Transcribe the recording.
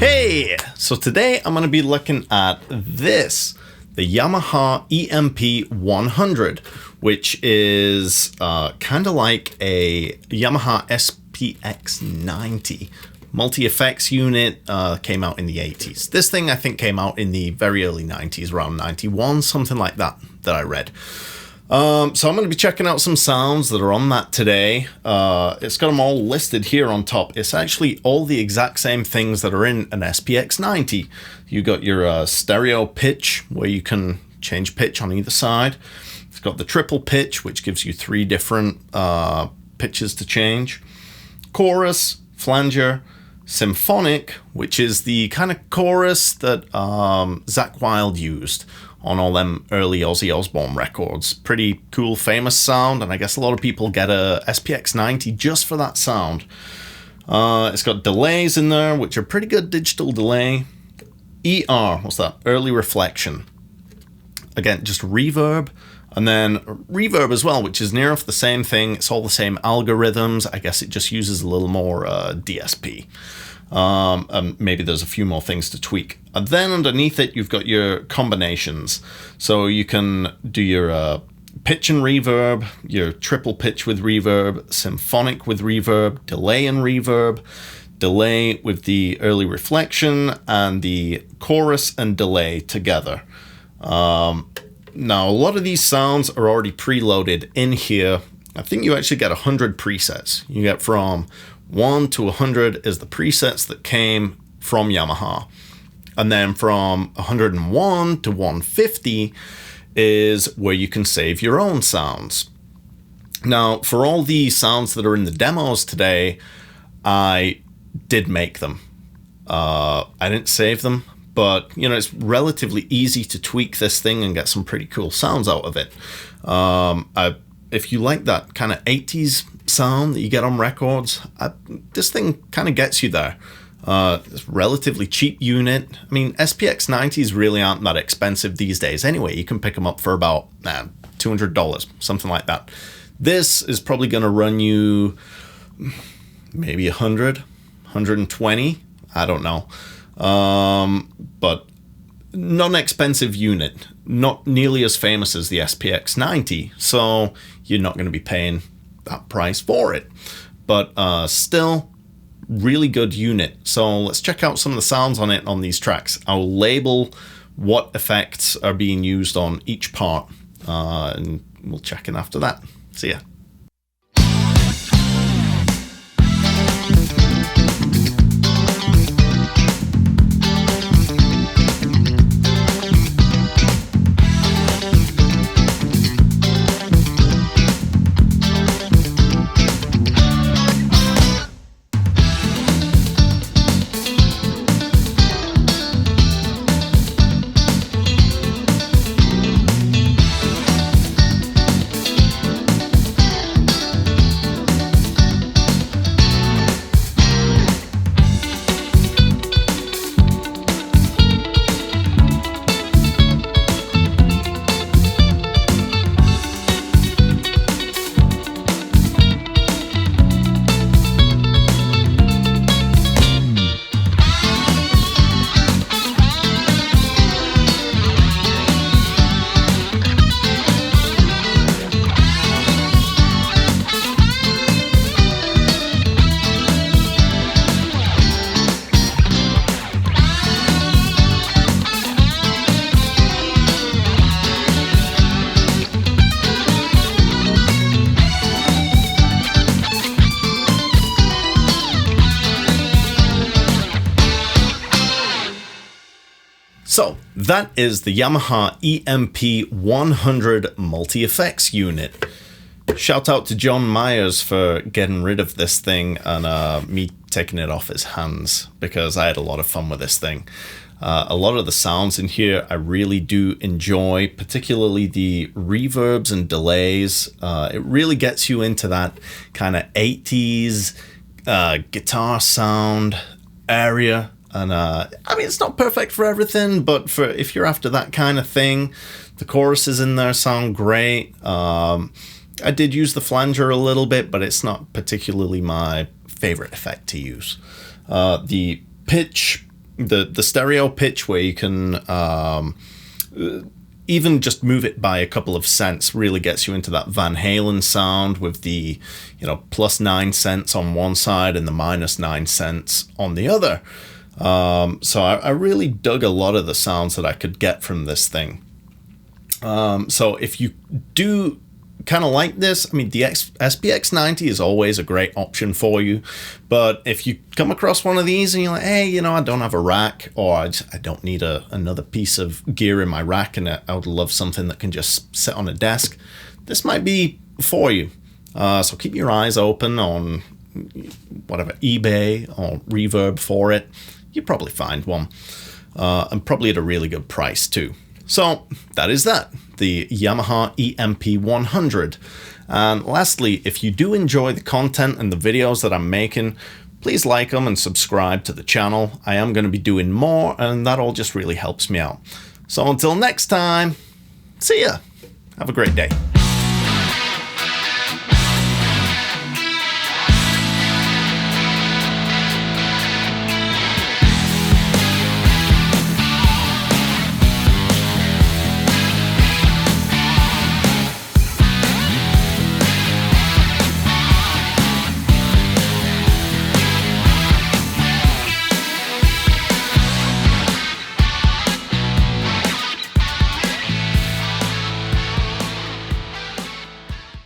Hey, so today I'm going to be looking at this, the Yamaha EMP100, which is kind of like a Yamaha SPX90 multi-effects unit. Came out in the 80s. This thing I think came out in the very early 90s, around 91, something like that I read. So I'm going to be checking out some sounds that are on that today. It's got them all listed here on top. It's actually all the exact same things that are in an SPX90. You got your stereo pitch, where you can change pitch on either side. It's got the triple pitch, which gives you 3 different pitches to change. Chorus, flanger, symphonic, which is the kind of chorus that Zakk Wylde used on all them early Ozzy Osbourne records. Pretty cool, famous sound, and I guess a lot of people get a SPX90 just for that sound. It's got delays in there, which are pretty good digital delay. ER, what's that? Early reflection. Again, just reverb, and then reverb as well, which is near enough the same thing. It's all the same algorithms. I guess it just uses a little more DSP. And maybe there's a few more things to tweak. And then underneath it, you've got your combinations. So you can do your pitch and reverb, your triple pitch with reverb, symphonic with reverb, delay and reverb, delay with the early reflection, and the chorus and delay together. Now, a lot of these sounds are already preloaded in here. I think you actually get 100 presets. You get from 1 to 100 is the presets that came from Yamaha. And then from 101 to 150 is where you can save your own sounds. Now, for all the sounds that are in the demos today, I did make them. I didn't save them, but you know, it's relatively easy to tweak this thing and get some pretty cool sounds out of it. If you like that kind of 80s sound that you get on records, this thing kind of gets you there. It's a relatively cheap unit. I mean, SPX90s really aren't that expensive these days anyway. You can pick them up for about $200, something like that. This is probably going to run you maybe 100, 120, I don't know. But not an expensive unit, not nearly as famous as the SPX90, so you're not going to be paying that price for it, but still really good unit. So let's check out some of the sounds on it on these tracks. I'll label what effects are being used on each part, and we'll check in after that. See ya. So that is the Yamaha EMP100 multi-effects unit. Shout out to John Myers for getting rid of this thing and me taking it off his hands, because I had a lot of fun with this thing. A lot of the sounds in here I really do enjoy, particularly the reverbs and delays. It really gets you into that kind of 80s guitar sound area. And I mean, it's not perfect for everything, but for if you're after that kind of thing, the choruses in there sound great. I did use the flanger a little bit, but it's not particularly my favorite effect to use. The pitch the stereo pitch where you can even just move it by a couple of cents really gets you into that Van Halen sound with the, you know, plus 9 cents on one side and the minus 9 cents on the other. So I really dug a lot of the sounds that I could get from this thing. So if you do kind of like this, I mean, the SPX90 is always a great option for you. But if you come across one of these and you're like, hey, you know, I don't have a rack, or I don't need another piece of gear in my rack, and I would love something that can just sit on a desk, this might be for you. So keep your eyes open on whatever, eBay or Reverb for it. You'll probably find one, and probably at a really good price too. So that is that, the Yamaha EMP100. And lastly, if you do enjoy the content and the videos that I'm making, please like them and subscribe to the channel. I am going to be doing more, and that all just really helps me out. So until next time, see ya. Have a great day.